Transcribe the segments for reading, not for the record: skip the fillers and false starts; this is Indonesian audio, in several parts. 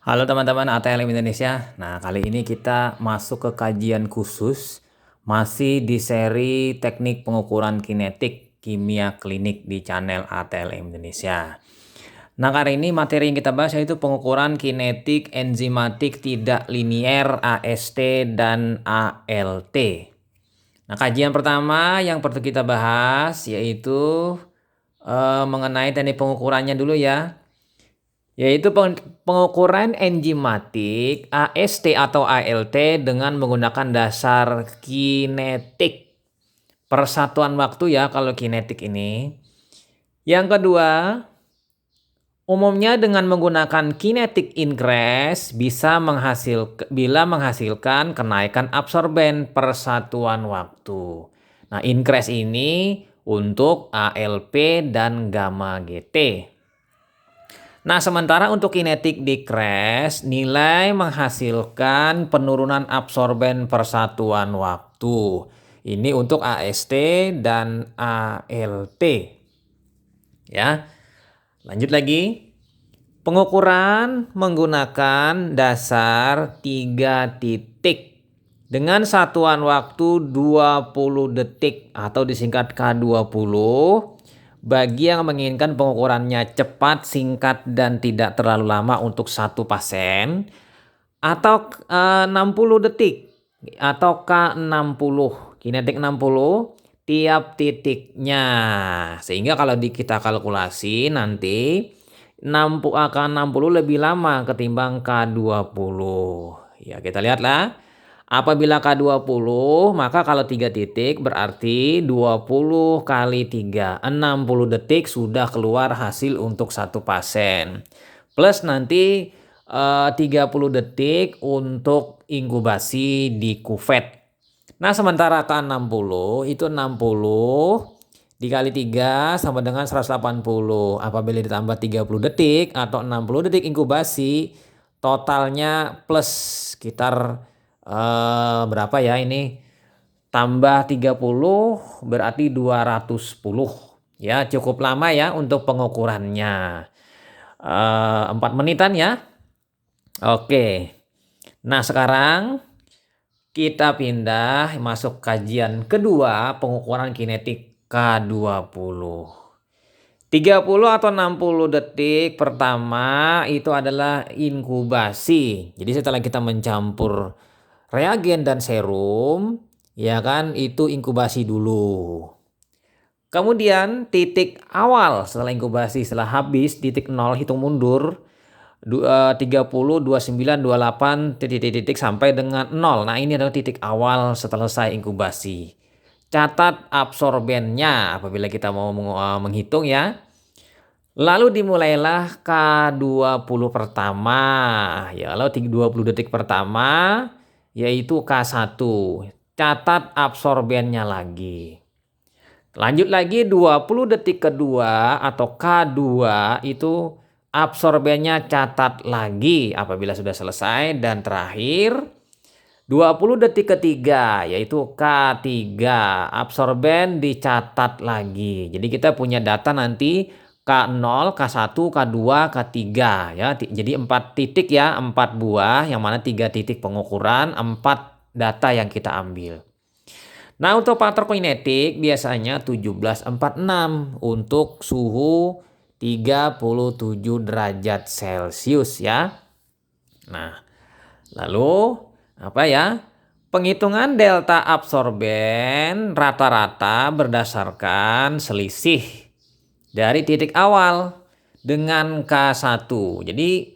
Halo teman-teman ATLM Indonesia. Nah, kali ini kita masuk ke kajian khusus masih di seri teknik pengukuran kinetik kimia klinik di channel ATLM Indonesia. Nah, kali ini materi yang kita bahas yaitu pengukuran kinetik enzimatik tidak linier AST dan ALT. Nah, kajian pertama yang perlu kita bahas yaitu mengenai teknik pengukurannya dulu ya. Yaitu pengukuran enzimatik AST atau ALT dengan menggunakan dasar kinetik. Persatuan waktu ya kalau kinetik ini. Yang kedua, umumnya dengan menggunakan kinetic increase bila menghasilkan kenaikan absorben persatuan waktu. Nah, increase ini untuk ALP dan gamma GT. Nah, sementara untuk kinetic decrease, nilai menghasilkan penurunan absorben persatuan waktu. Ini untuk AST dan ALT. Ya. Lanjut lagi. Pengukuran menggunakan dasar 3 titik dengan satuan waktu 20 detik atau disingkat K20. Bagi yang menginginkan pengukurannya cepat, singkat, dan tidak terlalu lama untuk satu pasien, atau 60 detik atau K60, kinetik 60 tiap titiknya. Sehingga kalau kita kalkulasi nanti K60 lebih lama ketimbang K20. Ya, kita lihatlah. Apabila K20, maka kalau 3 titik berarti 20 kali 3, 60 detik sudah keluar hasil untuk satu pasien. Plus nanti 30 detik untuk inkubasi di kuvet. Nah, sementara K60 itu 60 dikali 3 sama dengan 180. Apabila ditambah 30 detik atau 60 detik inkubasi, totalnya plus sekitar berapa ya ini? Tambah 30 berarti 210. Ya, cukup lama ya untuk pengukurannya. 4 menitan ya. Oke. Nah, sekarang kita pindah masuk kajian kedua pengukuran kinetik K20. 30 atau 60 detik pertama itu adalah inkubasi. Jadi setelah kita mencampur reagen dan serum, ya kan, itu inkubasi dulu. Kemudian titik awal setelah inkubasi, setelah habis titik 0 hitung mundur 30, 29, 28 titik-titik sampai dengan 0. Nah, ini adalah titik awal setelah selesai inkubasi. Catat absorbennya apabila kita mau menghitung ya. Lalu dimulailah K20 pertama. Ya, lalu 20 detik pertama yaitu K1. Catat absorbennya lagi. Lanjut lagi 20 detik kedua atau K2 itu absorbennya catat lagi apabila sudah selesai. Dan terakhir 20 detik ketiga yaitu K3, absorben dicatat lagi. Jadi kita punya data nanti K0, K1, K2, K3 ya. Jadi 4 titik ya, 4 buah yang mana 3 titik pengukuran, 4 data yang kita ambil. Nah, untuk faktor kinetik biasanya 1746 untuk suhu 37 derajat Celcius ya. Nah, lalu apa ya? Penghitungan delta absorben rata-rata berdasarkan selisih dari titik awal dengan K1. Jadi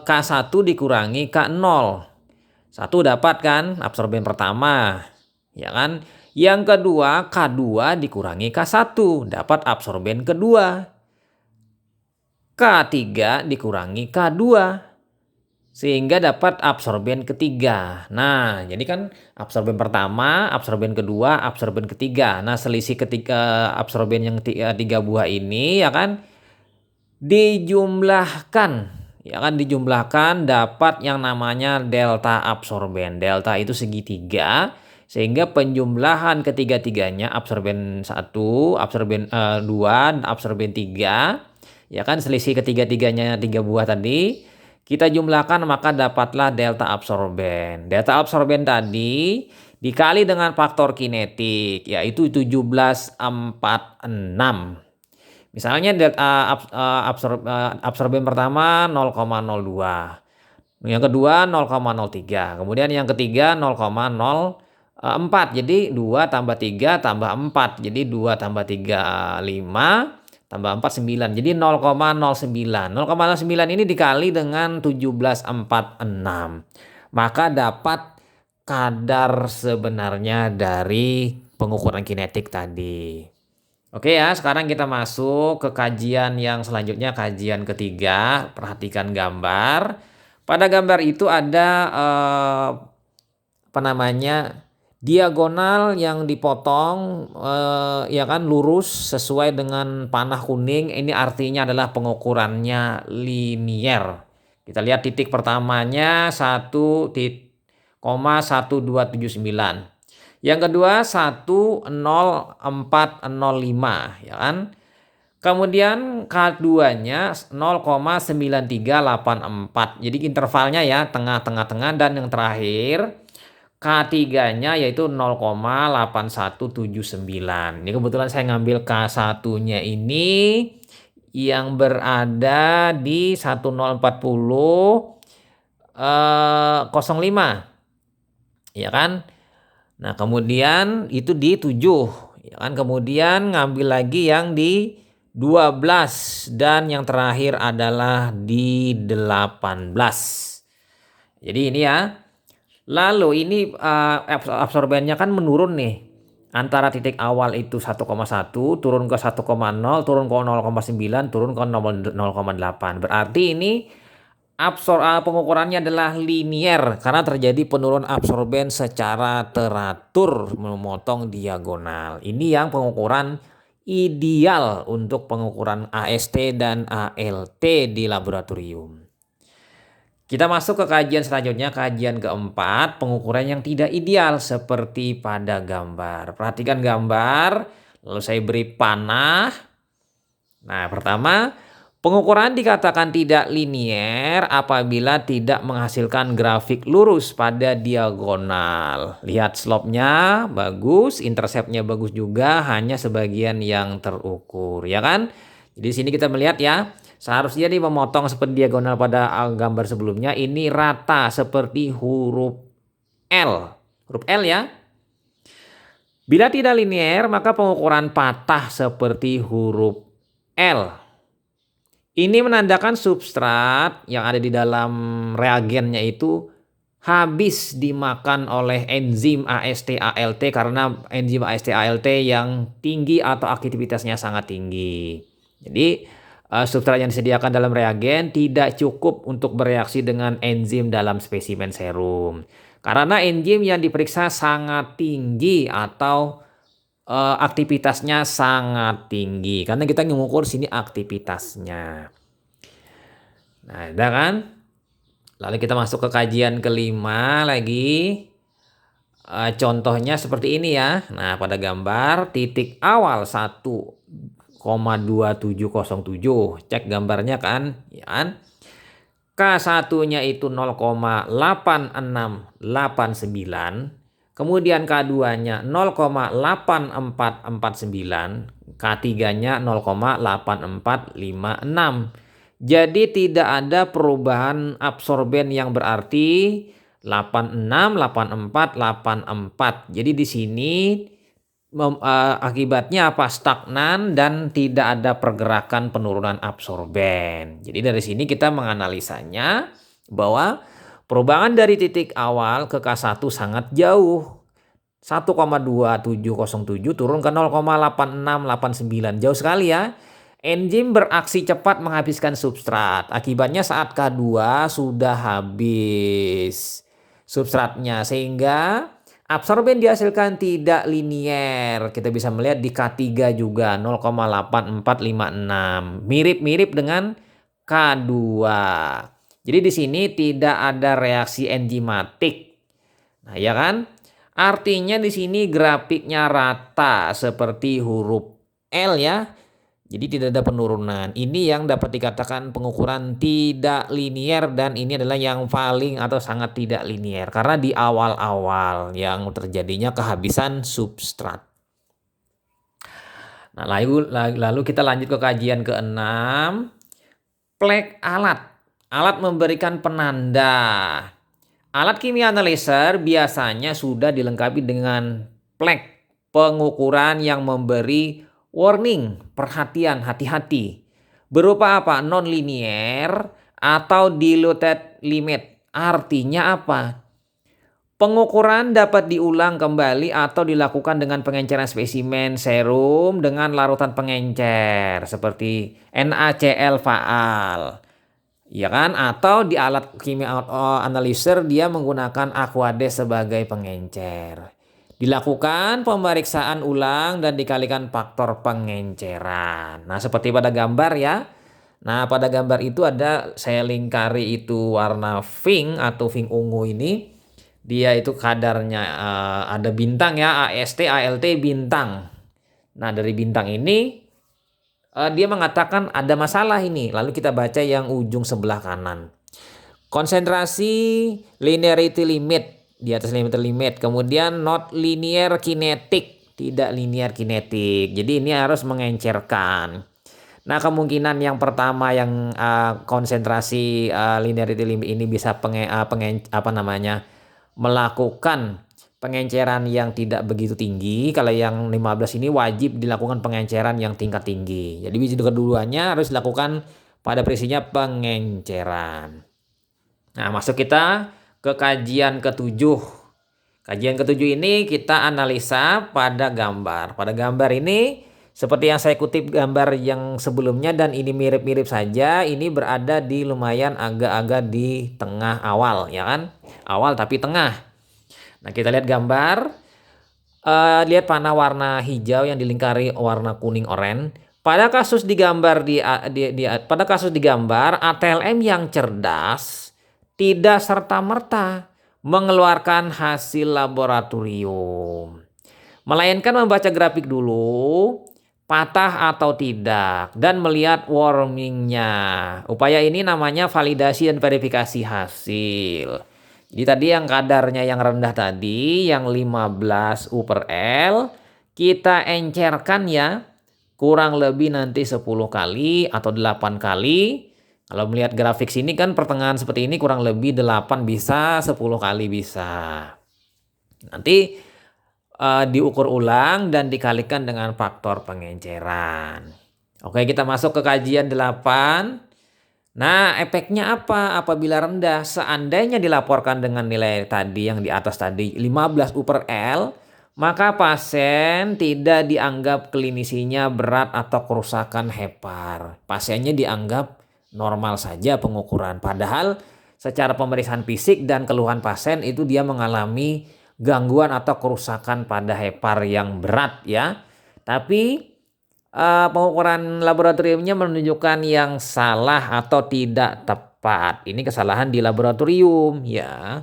K1 dikurangi K0. 1 dapat kan absorben pertama. Ya kan? Yang kedua K2 dikurangi K1, dapat absorben kedua. K3 dikurangi K2 sehingga dapat absorben ketiga. Nah, jadi kan absorben pertama, absorben kedua, absorben ketiga. Nah, selisih ketika absorben yang 3 buah ini ya kan dijumlahkan. Ya kan dijumlahkan dapat yang namanya delta absorben. Delta itu segitiga sehingga penjumlahan ketiga-tiganya absorben 1, absorben 2, absorben 3 ya kan selisih ketiga-tiganya 3 buah tadi Kita jumlahkan maka dapatlah delta absorben. Delta absorben tadi dikali dengan faktor kinetik, yaitu 1746. Misalnya absorben pertama 0,02. Yang kedua 0,03. Kemudian yang ketiga 0,04. Jadi 2 tambah 3 tambah 4. Jadi 2 tambah 3 5 tambah 4 9. Jadi 0,09. 0,09 ini dikali dengan 1746. Maka dapat kadar sebenarnya dari pengukuran kinetik tadi. Oke ya, sekarang kita masuk ke kajian yang selanjutnya, kajian ketiga. Perhatikan gambar. Pada gambar itu ada diagonal yang dipotong, ya kan, lurus sesuai dengan panah kuning. Ini artinya adalah pengukurannya linier. Kita lihat titik pertamanya 1,1279. Yang kedua 1,0405, ya kan. Kemudian K2-nya 0,9384. Jadi intervalnya ya tengah-tengah, dan yang terakhir K3-nya yaitu 0,8179. Ini kebetulan saya ngambil K1-nya ini yang berada di 1040,05. Ya kan? Nah, kemudian itu di 7, ya kan? Kemudian ngambil lagi yang di 12 dan yang terakhir adalah di 18. Jadi ini ya. Lalu ini absorbennya kan menurun nih. Antara titik awal itu 1,1 turun ke 1,0, turun ke 0,9, turun ke 0,8. Berarti ini pengukurannya adalah linier karena terjadi penurunan absorben secara teratur memotong diagonal. Ini yang pengukuran ideal untuk pengukuran AST dan ALT di laboratorium. Kita masuk ke kajian selanjutnya, kajian keempat, pengukuran yang tidak ideal seperti pada gambar. Perhatikan gambar, lalu saya beri panah. Nah, pertama, pengukuran dikatakan tidak linier apabila tidak menghasilkan grafik lurus pada diagonal. Lihat slope-nya bagus, intercept-nya bagus juga, hanya sebagian yang terukur, ya kan? Jadi sini kita melihat ya, seharusnya nih memotong seperti diagonal pada gambar sebelumnya, ini rata seperti huruf L. Huruf L ya. Bila tidak linier, maka pengukuran patah seperti huruf L. Ini menandakan substrat yang ada di dalam reagennya itu habis dimakan oleh enzim AST/ALT karena enzim AST/ALT yang tinggi atau aktivitasnya sangat tinggi. Jadi substrat yang disediakan dalam reagen tidak cukup untuk bereaksi dengan enzim dalam spesimen serum. Karena enzim yang diperiksa sangat tinggi atau aktivitasnya sangat tinggi. Karena kita mengukur sini aktivitasnya. Nah, udah kan? Lalu kita masuk ke kajian kelima lagi. Contohnya seperti ini ya. Nah, pada gambar titik awal 1,2707. Cek gambarnya kan, ya kan? K1-nya itu 0,8689. Kemudian K2-nya 0,8449. K3-nya 0,8456. Jadi tidak ada perubahan absorben yang berarti 86, 84, 84. Jadi di sini akibatnya apa? Stagnan dan tidak ada pergerakan penurunan absorben. Jadi dari sini kita menganalisanya bahwa perubahan dari titik awal ke K1 sangat jauh. 1,2707 turun ke 0,8689. Jauh sekali ya. Enzim beraksi cepat menghabiskan substrat. Akibatnya saat K2 sudah habis substratnya sehingga absorben dihasilkan tidak linier. Kita bisa melihat di K3 juga 0,8456. Mirip-mirip dengan K2. Jadi di sini tidak ada reaksi enzimatik. Nah, ya kan? Artinya di sini grafiknya rata seperti huruf L ya. Jadi tidak ada penurunan. Ini yang dapat dikatakan pengukuran tidak linier dan ini adalah yang paling atau sangat tidak linier karena di awal-awal yang terjadinya kehabisan substrat. Nah, lalu kita lanjut ke kajian ke-6. Plek alat. Alat memberikan penanda. Alat kimia analyzer biasanya sudah dilengkapi dengan plek pengukuran yang memberi warning, perhatian, hati-hati. Berupa apa? Non-linear atau diluted limit. Artinya apa? Pengukuran dapat diulang kembali atau dilakukan dengan pengenceran spesimen serum dengan larutan pengencer seperti NaCl faal. Ya kan? Atau di alat kimia analyzer dia menggunakan Aquades sebagai pengencer. Dilakukan pemeriksaan ulang dan dikalikan faktor pengenceran. Nah, seperti pada gambar ya. Nah, pada gambar itu ada saya lingkari itu warna pink atau pink ungu ini. Dia itu kadarnya ada bintang ya, AST, ALT, bintang. Nah, dari bintang ini dia mengatakan ada masalah ini. Lalu kita baca yang ujung sebelah kanan. Konsentrasi linearity limit di atas linearity limit. Kemudian not linear kinetic, tidak linear kinetic. Jadi ini harus mengencerkan. Nah, kemungkinan yang pertama yang konsentrasi linearity limit ini bisa melakukan pengenceran yang tidak begitu tinggi. Kalau yang 15 ini wajib dilakukan pengenceran yang tingkat tinggi. Jadi keduanya harus dilakukan pada prinsipnya pengenceran. Nah, masuk kita ke kajian ke-7. Kajian ke-7 ini kita analisa pada gambar. Pada gambar ini seperti yang saya kutip gambar yang sebelumnya dan ini mirip-mirip saja. Ini berada di lumayan agak-agak di tengah awal, ya kan? Awal tapi tengah. Nah, kita lihat gambar. Lihat panah warna hijau yang dilingkari warna kuning oranye. Pada kasus digambar pada kasus digambar ATLM yang cerdas tidak serta-merta mengeluarkan hasil laboratorium, melainkan membaca grafik dulu, patah atau tidak, dan melihat warningnya. Upaya ini namanya validasi dan verifikasi hasil. Jadi tadi yang kadarnya yang rendah tadi, yang 15 U/L, kita encerkan ya, kurang lebih nanti 10 kali atau 8 kali. Kalau melihat grafik sini kan pertengahan seperti ini kurang lebih 8 bisa, 10 kali bisa. Nanti diukur ulang dan dikalikan dengan faktor pengenceran. Oke, kita masuk ke kajian 8. Nah, efeknya apa apabila rendah? Seandainya dilaporkan dengan nilai tadi yang di atas tadi 15 U/L, maka pasien tidak dianggap klinisinya berat atau kerusakan hepar. Pasiennya dianggap normal saja pengukuran. Padahal secara pemeriksaan fisik dan keluhan pasien itu dia mengalami gangguan atau kerusakan pada hepar yang berat ya. Tapi pengukuran laboratoriumnya menunjukkan yang salah atau tidak tepat. Ini kesalahan di laboratorium ya.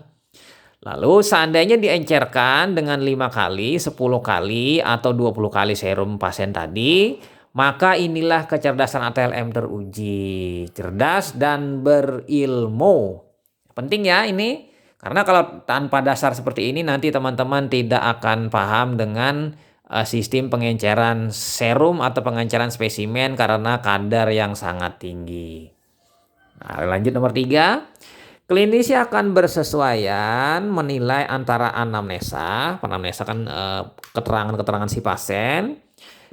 Lalu seandainya diencerkan dengan 5 kali, 10 kali, atau 20 kali serum pasien tadi, maka inilah kecerdasan ATLM teruji. Cerdas dan berilmu. Penting ya ini. Karena kalau tanpa dasar seperti ini nanti teman-teman tidak akan paham dengan sistem pengenceran serum atau pengenceran spesimen karena kadar yang sangat tinggi. Nah, lanjut nomor 3. Klinisi akan bersesuaian menilai antara anamnesa kan keterangan-keterangan si pasien,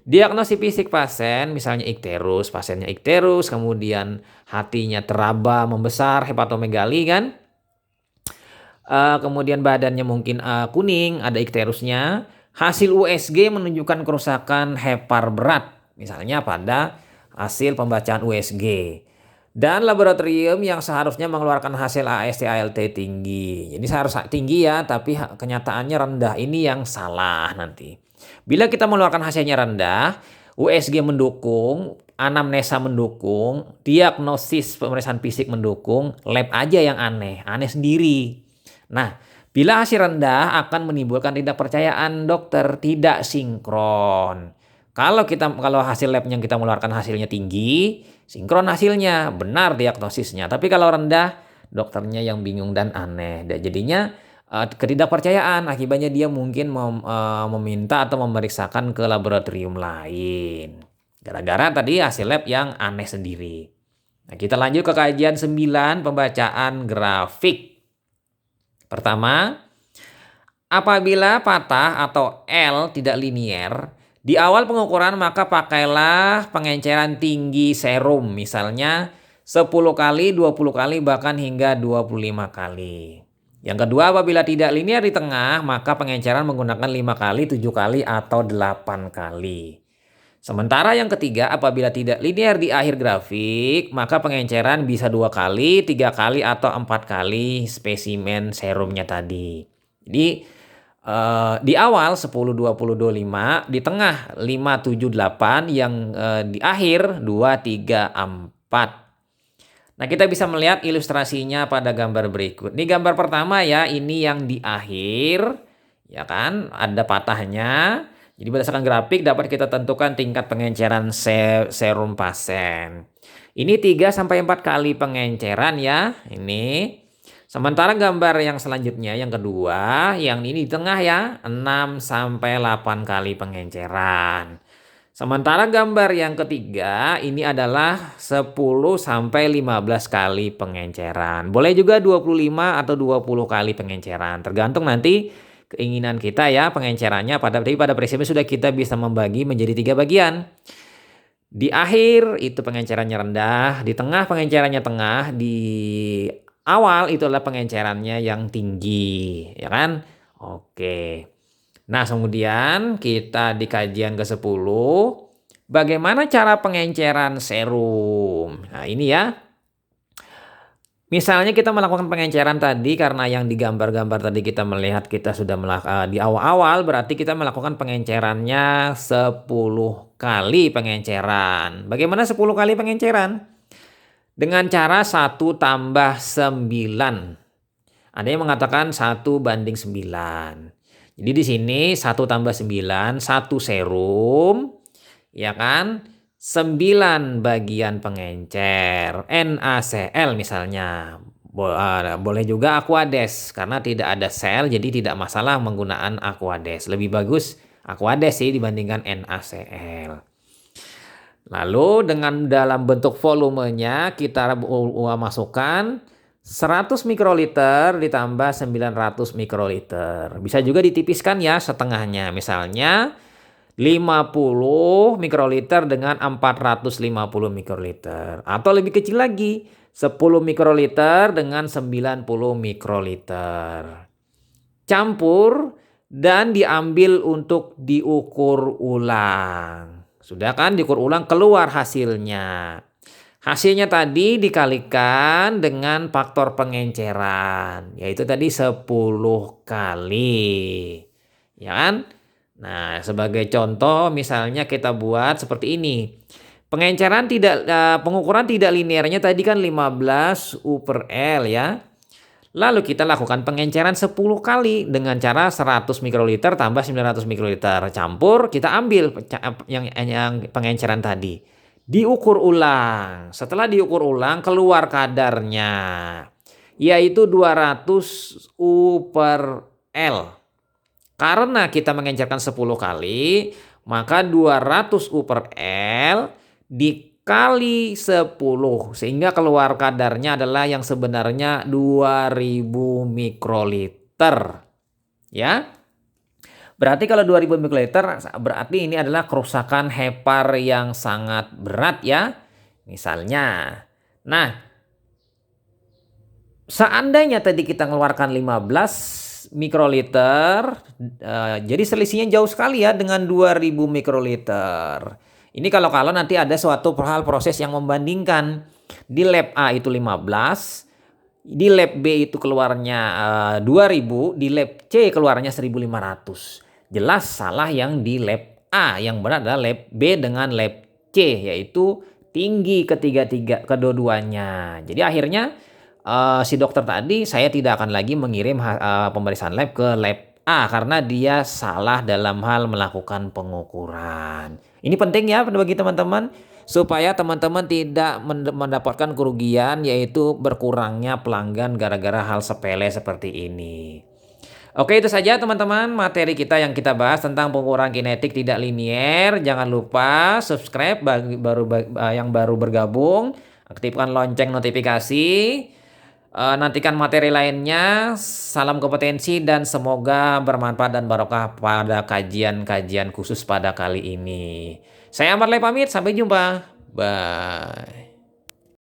diagnosis fisik pasien, misalnya ikterus, pasiennya ikterus, kemudian hatinya teraba, membesar, hepatomegali kan, kemudian badannya mungkin kuning, ada ikterusnya. Hasil USG menunjukkan kerusakan hepar berat, misalnya pada hasil pembacaan USG. Dan laboratorium yang seharusnya mengeluarkan hasil AST ALT tinggi. Jadi seharusnya tinggi ya, tapi kenyataannya rendah. Ini yang salah nanti. Bila kita mengeluarkan hasilnya rendah, USG mendukung, anamnesa mendukung, diagnosis pemeriksaan fisik mendukung, lab aja yang aneh sendiri. Nah, bila hasil rendah akan menimbulkan ketidakpercayaan dokter, tidak sinkron. Kalau hasil labnya kita mengeluarkan hasilnya tinggi, sinkron hasilnya, benar diagnosisnya. Tapi kalau rendah, dokternya yang bingung dan aneh. Dan jadinya ketidakpercayaan, akibatnya dia mungkin meminta atau memeriksakan ke laboratorium lain. Gara-gara tadi hasil lab yang aneh sendiri. Nah, kita lanjut ke kajian 9, pembacaan grafik. Pertama, apabila patah atau L tidak linier, di awal pengukuran maka pakailah pengenceran tinggi serum, misalnya 10 kali, 20 kali, bahkan hingga 25 kali. Yang kedua, apabila tidak linier di tengah, maka pengenceran menggunakan 5 kali, 7 kali, atau 8 kali. Sementara yang ketiga, apabila tidak linier di akhir grafik, maka pengenceran bisa 2 kali, 3 kali, atau 4 kali spesimen serumnya tadi. Jadi di awal 10, 20, 25, di tengah 5, 7, 8, yang di akhir 2, 3, 4. Nah, kita bisa melihat ilustrasinya pada gambar berikut. Ini gambar pertama ya, ini yang di akhir, ya kan, ada patahnya. Jadi berdasarkan grafik dapat kita tentukan tingkat pengenceran serum pasien. Ini 3 sampai 4 kali pengenceran ya, ini. Sementara gambar yang selanjutnya, yang kedua, yang ini di tengah ya, 6 sampai 8 kali pengenceran. Sementara gambar yang ketiga, ini adalah 10 sampai 15 kali pengenceran. Boleh juga 25 atau 20 kali pengenceran, tergantung nanti keinginan kita ya pengencerannya. Tapi pada prinsipnya sudah kita bisa membagi menjadi 3 bagian. Di akhir itu pengencerannya rendah, di tengah pengencerannya tengah, di awal itu adalah pengencerannya yang tinggi, ya kan? Oke. Nah, kemudian kita di kajian ke-10, bagaimana cara pengenceran serum? Nah, ini ya. Misalnya kita melakukan pengenceran tadi karena yang di gambar-gambar tadi kita melihat kita sudah di awal-awal, berarti kita melakukan pengencerannya 10 kali pengenceran. Bagaimana 10 kali pengenceran? Dengan cara 1 tambah 9. Ada yang mengatakan 1 banding 9. Jadi di sini 1 tambah 9, 1 serum, ya kan? 9 bagian pengencer, NaCl misalnya. Boleh juga Aquades, karena tidak ada sel, jadi tidak masalah menggunakan Aquades. Lebih bagus Aquades sih dibandingkan NaCl. Lalu dengan dalam bentuk volumenya kita masukkan 100 mikroliter ditambah 900 mikroliter. Bisa juga ditipiskan ya setengahnya. Misalnya 50 mikroliter dengan 450 mikroliter. Atau lebih kecil lagi, 10 mikroliter dengan 90 mikroliter. Campur dan diambil untuk diukur ulang. Sudah kan diukur ulang, keluar hasilnya. Hasilnya tadi dikalikan dengan faktor pengenceran, yaitu tadi 10 kali. Ya kan? Nah, sebagai contoh misalnya kita buat seperti ini. Pengukuran tidak linearnya tadi kan 15 U/L ya. Lalu kita lakukan pengenceran 10 kali dengan cara 100 mikroliter tambah 900 mikroliter. Campur, kita ambil yang pengenceran tadi. Diukur ulang. Setelah diukur ulang, keluar kadarnya. Yaitu 200 U/L. Karena kita mengencerkan 10 kali, maka 200 U/L dikali 10 sehingga keluar kadarnya adalah yang sebenarnya 2000 mikroliter. Ya. Berarti kalau 2000 mikroliter berarti ini adalah kerusakan hepar yang sangat berat ya. Misalnya. Nah, seandainya tadi kita mengeluarkan 15 mikroliter, jadi selisihnya jauh sekali ya dengan 2000 mikroliter. Ini kalau nanti ada suatu hal proses yang membandingkan. Di lab A itu 15, di lab B itu keluarnya 2000, di lab C keluarnya 1500. Jelas salah yang di lab A, yang benar adalah lab B dengan lab C, yaitu tinggi kedua-duanya. Jadi akhirnya si dokter tadi saya tidak akan lagi mengirim pemeriksaan lab ke lab A karena dia salah dalam hal melakukan pengukuran. Ini penting ya bagi teman-teman, supaya teman-teman tidak mendapatkan kerugian, yaitu berkurangnya pelanggan gara-gara hal sepele seperti ini. Oke, itu saja teman-teman materi kita yang kita bahas tentang pengukuran kinetik tidak linier. Jangan lupa subscribe bagi yang baru bergabung, aktifkan lonceng notifikasi. Nantikan materi lainnya. Salam kompetensi dan semoga bermanfaat dan barokah pada kajian-kajian khusus pada kali ini. Saya Marley pamit, sampai jumpa. Bye.